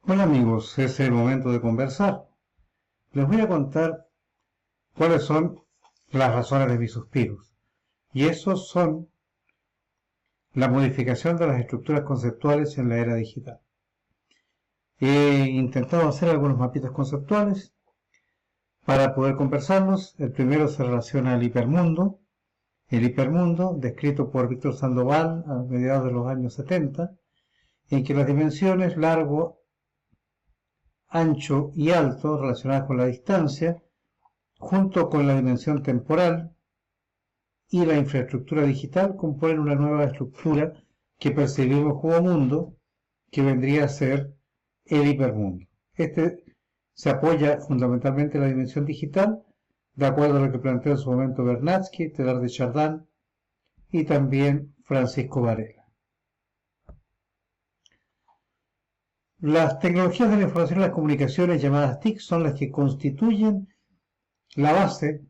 Hola amigos, es el momento de conversar. Les voy a contar cuáles son las razones de mis suspiros. Y esos son la modificación de las estructuras conceptuales en la era digital. He intentado hacer algunos mapitas conceptuales para poder conversarlos. El primero se relaciona al hipermundo. El hipermundo, descrito por Víctor Sandoval a mediados de los años 70, en que las dimensiones largo, ancho y alto relacionadas con la distancia, junto con la dimensión temporal y la infraestructura digital, componen una nueva estructura que percibimos como mundo, que vendría a ser el hipermundo. Este se apoya fundamentalmente en la dimensión digital, de acuerdo a lo que planteó en su momento Bernatsky, Teilhard de Chardin y también Francisco Varela. Las tecnologías de la información y las comunicaciones, llamadas TIC, son las que constituyen la base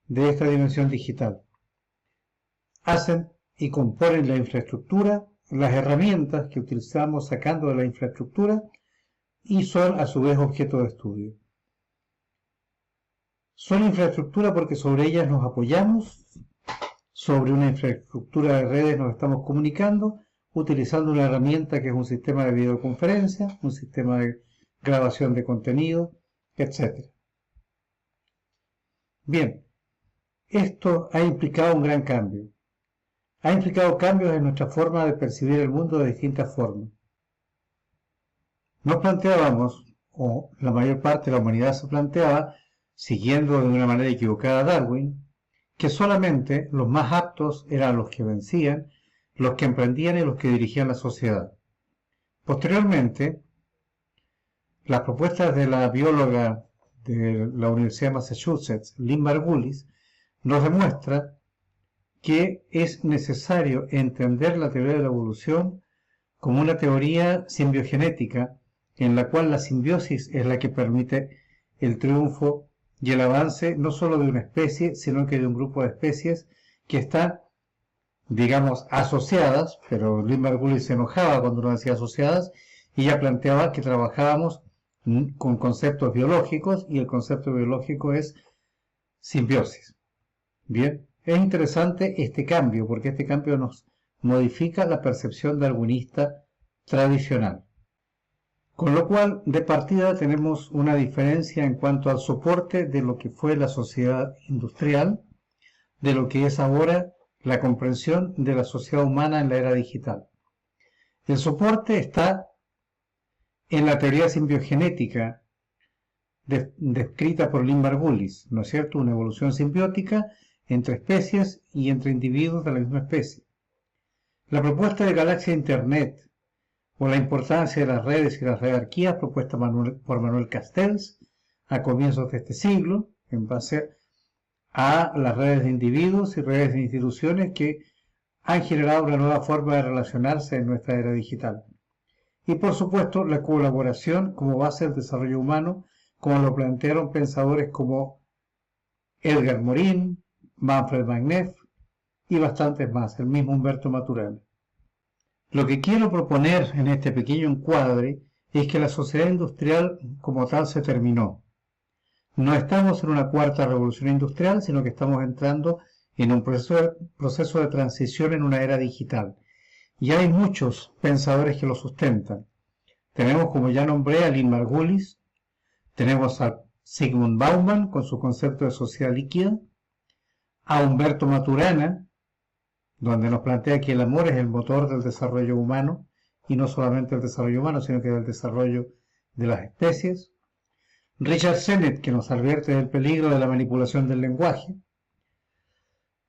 de esta dimensión digital. Hacen y componen la infraestructura, las herramientas que utilizamos sacando de la infraestructura, y son a su vez objeto de estudio. Son infraestructura porque sobre ellas nos apoyamos, sobre una infraestructura de redes nos estamos comunicando, utilizando una herramienta que es un sistema de videoconferencia, un sistema de grabación de contenido, etc. Bien, esto ha implicado un gran cambio. Ha implicado cambios en nuestra forma de percibir el mundo de distintas formas. Nos planteábamos, o la mayor parte de la humanidad se planteaba, siguiendo de una manera equivocada a Darwin, que solamente los más aptos eran los que vencían, los que emprendían y los que dirigían la sociedad. Posteriormente, las propuestas de la bióloga de la Universidad de Massachusetts, Lynn Margulis, nos demuestra que es necesario entender la teoría de la evolución como una teoría simbiogenética en la cual la simbiosis es la que permite el triunfo y el avance no solo de una especie, sino que de un grupo de especies que están, digamos, asociadas, pero Lynn Margulis se enojaba cuando uno decía asociadas, y ella planteaba que trabajábamos con conceptos biológicos y el concepto biológico es simbiosis. Bien, es interesante este cambio porque este cambio nos modifica la percepción darwinista tradicional. Con lo cual, de partida tenemos una diferencia en cuanto al soporte de lo que fue la sociedad industrial, de lo que es ahora la comprensión de la sociedad humana en la era digital. El soporte está en la teoría simbiogenética descrita por Lynn Margulis, ¿no es cierto? Una evolución simbiótica entre especies y entre individuos de la misma especie. La propuesta de Galaxia Internet o la importancia de las redes y las jerarquías propuesta por Manuel Castells a comienzos de este siglo, en base a las redes de individuos y redes de instituciones que han generado una nueva forma de relacionarse en nuestra era digital. Y por supuesto la colaboración como base del desarrollo humano, como lo plantearon pensadores como Edgar Morin, Manfred Magneff y bastantes más, el mismo Humberto Maturana. Lo que quiero proponer en este pequeño encuadre es que la sociedad industrial como tal se terminó. No estamos en una cuarta revolución industrial, sino que estamos entrando en un proceso de transición en una era digital. Y hay muchos pensadores que lo sustentan. Tenemos, como ya nombré, a Lynn Margulis, tenemos a Zygmunt Bauman con su concepto de sociedad líquida, a Humberto Maturana, donde nos plantea que el amor es el motor del desarrollo humano, y no solamente el desarrollo humano, sino que del desarrollo de las especies. Richard Sennett, que nos advierte del peligro de la manipulación del lenguaje.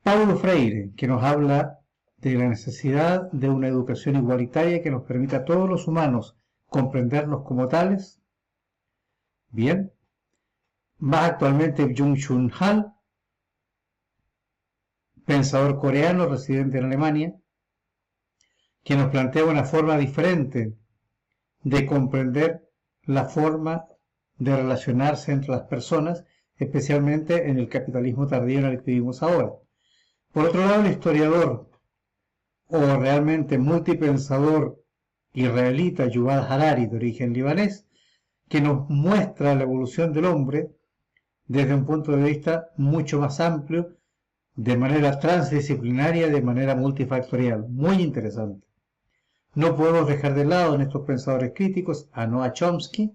Paulo Freire, que nos habla de la necesidad de una educación igualitaria que nos permita a todos los humanos comprendernos como tales. Bien. Más actualmente Byung-Chul Han, pensador coreano residente en Alemania, que nos plantea una forma diferente de comprender la forma de relacionarse entre las personas, especialmente en el capitalismo tardío en el que vivimos ahora. Por otro lado, el historiador o realmente multipensador israelita Yuval Harari, de origen libanés, que nos muestra la evolución del hombre desde un punto de vista mucho más amplio, de manera transdisciplinaria, de manera multifactorial. Muy interesante. No podemos dejar de lado en estos pensadores críticos a Noam Chomsky,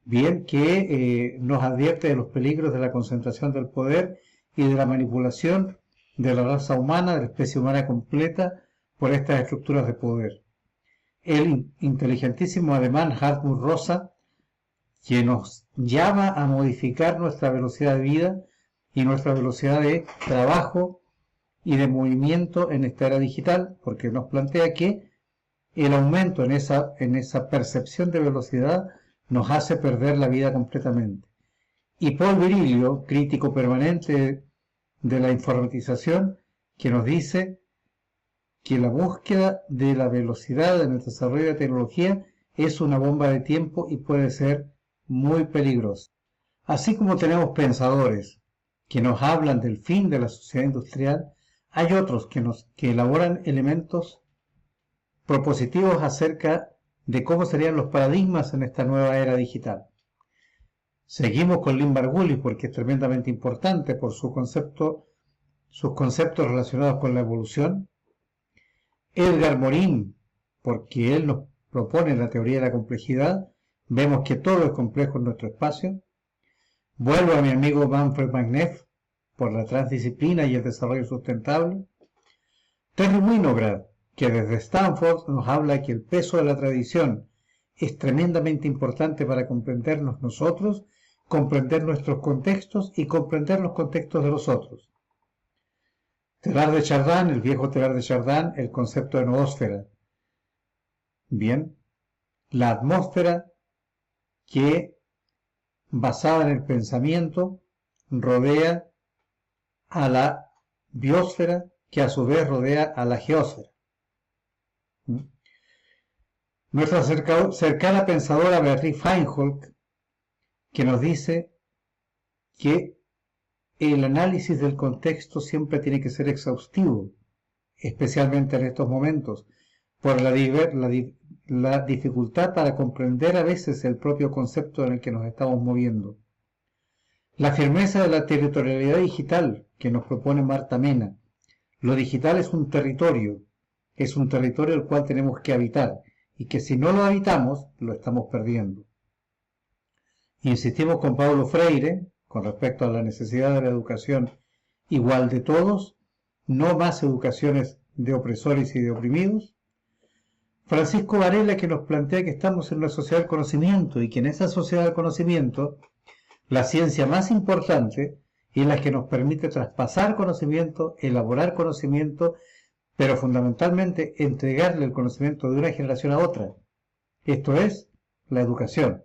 bien que nos advierte de los peligros de la concentración del poder y de la manipulación de la raza humana, de la especie humana completa, por estas estructuras de poder. El inteligentísimo alemán Hartmut Rosa, que nos llama a modificar nuestra velocidad de vida y nuestra velocidad de trabajo y de movimiento en esta era digital, porque nos plantea que el aumento en esa percepción de velocidad nos hace perder la vida completamente. Y Paul Virilio, crítico permanente de la informatización, que nos dice que la búsqueda de la velocidad en el desarrollo de tecnología es una bomba de tiempo y puede ser muy peligrosa. Así como tenemos pensadores que nos hablan del fin de la sociedad industrial, hay otros que elaboran elementos propositivos acerca de cómo serían los paradigmas en esta nueva era digital. Seguimos con Lynn Margulis porque es tremendamente importante por sus conceptos relacionados con la evolución. Edgar Morin, porque él nos propone la teoría de la complejidad. Vemos que todo es complejo en nuestro espacio. Vuelvo a mi amigo Manfred Magneff por la transdisciplina y el desarrollo sustentable. Terry Winograd, que desde Stanford nos habla que el peso de la tradición es tremendamente importante para comprendernos nosotros, comprender nuestros contextos y comprender los contextos de los otros. Teilhard de Chardin, el viejo Teilhard de Chardin, el concepto de noósfera. Bien, la atmósfera que, basada en el pensamiento, rodea a la biosfera, que a su vez rodea a la geósfera. Nuestra cercana pensadora Beatriz Feinholz, que nos dice que el análisis del contexto siempre tiene que ser exhaustivo, especialmente en estos momentos, por la dificultad para comprender a veces el propio concepto en el que nos estamos moviendo. La firmeza de la territorialidad digital que nos propone Marta Mena. Lo digital es un territorio el cual tenemos que habitar, y que si no lo habitamos, lo estamos perdiendo. Insistimos con Paulo Freire, con respecto a la necesidad de la educación igual de todos, no más educaciones de opresores y de oprimidos. Francisco Varela, que nos plantea que estamos en una sociedad del conocimiento y que en esa sociedad del conocimiento la ciencia más importante es la que nos permite traspasar conocimiento, elaborar conocimiento, pero fundamentalmente entregarle el conocimiento de una generación a otra. Esto es la educación,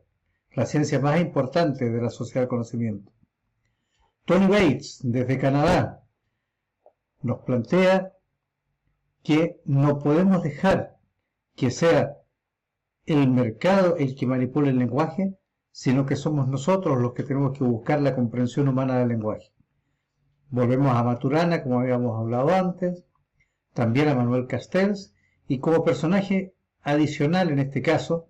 la ciencia más importante de la sociedad del conocimiento. Tony Bates, desde Canadá, nos plantea que no podemos dejar que sea el mercado el que manipule el lenguaje, sino que somos nosotros los que tenemos que buscar la comprensión humana del lenguaje. Volvemos a Maturana, como habíamos hablado antes, también a Manuel Castells, y como personaje adicional en este caso,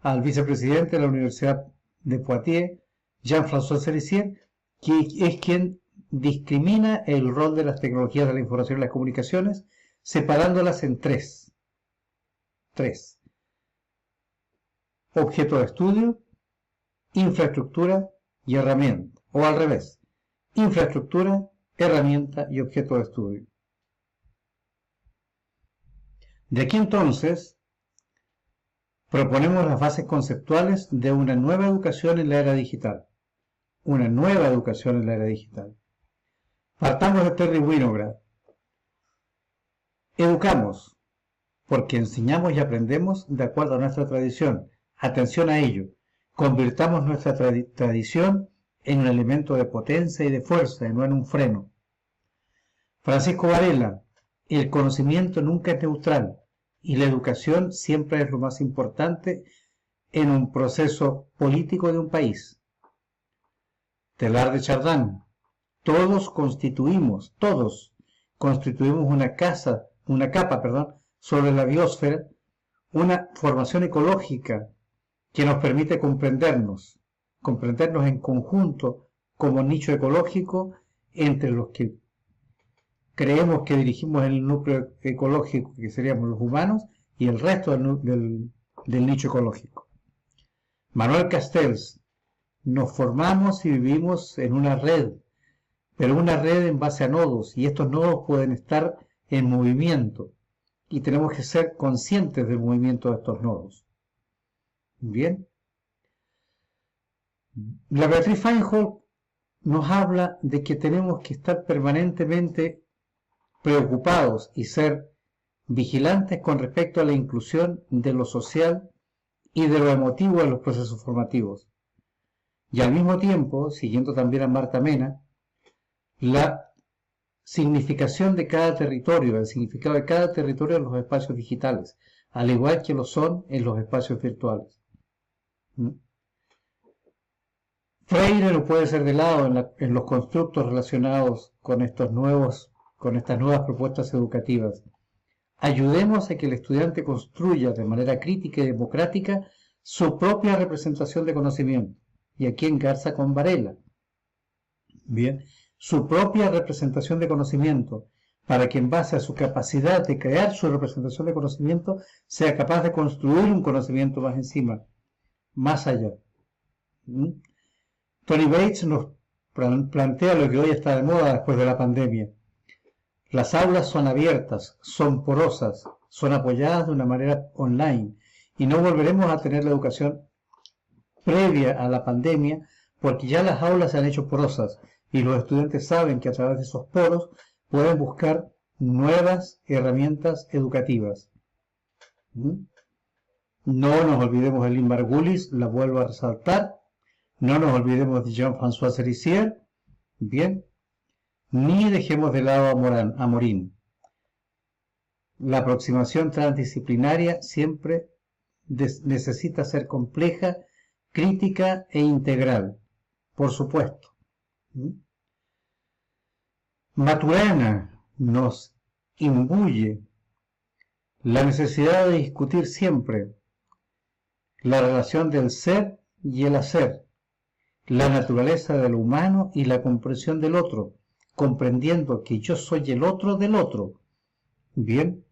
al vicepresidente de la Universidad de Poitiers, Jean-François Cérizier, que es quien discrimina el rol de las tecnologías de la información y las comunicaciones, separándolas en tres. Objeto de estudio, infraestructura y herramienta, o al revés, infraestructura, herramienta y objeto de estudio. De aquí entonces, proponemos las bases conceptuales de una nueva educación en la era digital. Una nueva educación en la era digital. Partamos de Terry Winograd. Educamos, porque enseñamos y aprendemos de acuerdo a nuestra tradición. Atención a ello. Convirtamos nuestra tradición en un elemento de potencia y de fuerza, y no en un freno. Francisco Varela. El conocimiento nunca es neutral, y la educación siempre es lo más importante en un proceso político de un país. Teilhard de Chardin. Todos constituimos una capa sobre la biosfera, una formación ecológica que nos permite comprendernos en conjunto como nicho ecológico entre los que creemos que dirigimos el núcleo ecológico, que seríamos los humanos, y el resto del nicho ecológico. Manuel Castells: nos formamos y vivimos en una red, pero una red en base a nodos, y estos nodos pueden estar en movimiento, y tenemos que ser conscientes del movimiento de estos nodos. Bien. La Beatriz Feinhold nos habla de que tenemos que estar permanentemente preocupados y ser vigilantes con respecto a la inclusión de lo social y de lo emotivo en los procesos formativos. Y al mismo tiempo, siguiendo también a Marta Mena, la significación de cada territorio, el significado de cada territorio en los espacios digitales, al igual que lo son en los espacios virtuales. Freire no puede ser de lado en los constructos relacionados con estas nuevas propuestas educativas. Ayudemos a que el estudiante construya de manera crítica y democrática su propia representación de conocimiento. Y aquí engarza con Varela. Bien, su propia representación de conocimiento, para que en base a su capacidad de crear su representación de conocimiento, sea capaz de construir un conocimiento más encima, más allá. Tony Bates nos plantea lo que hoy está de moda después de la pandemia. Las aulas son abiertas, son porosas, son apoyadas de una manera online, y no volveremos a tener la educación previa a la pandemia, porque ya las aulas se han hecho porosas y los estudiantes saben que a través de esos poros pueden buscar nuevas herramientas educativas. No nos olvidemos de Lynn Margulis, la vuelvo a resaltar. No nos olvidemos de Jean-François Cerizier, bien, ni dejemos de lado a Morin. La aproximación transdisciplinaria siempre necesita ser compleja, crítica e integral, por supuesto. Maturana nos imbuye la necesidad de discutir siempre la relación del ser y el hacer, la naturaleza de lo humano y la comprensión del otro, comprendiendo que yo soy el otro del otro. Bien,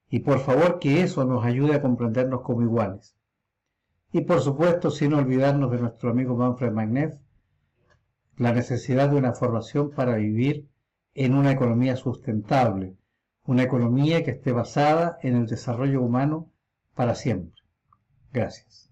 y por favor que eso nos ayude a comprendernos como iguales. Y por supuesto, sin olvidarnos de nuestro amigo Manfred Magnev, la necesidad de una formación para vivir en una economía sustentable, una economía que esté basada en el desarrollo humano para siempre. Gracias.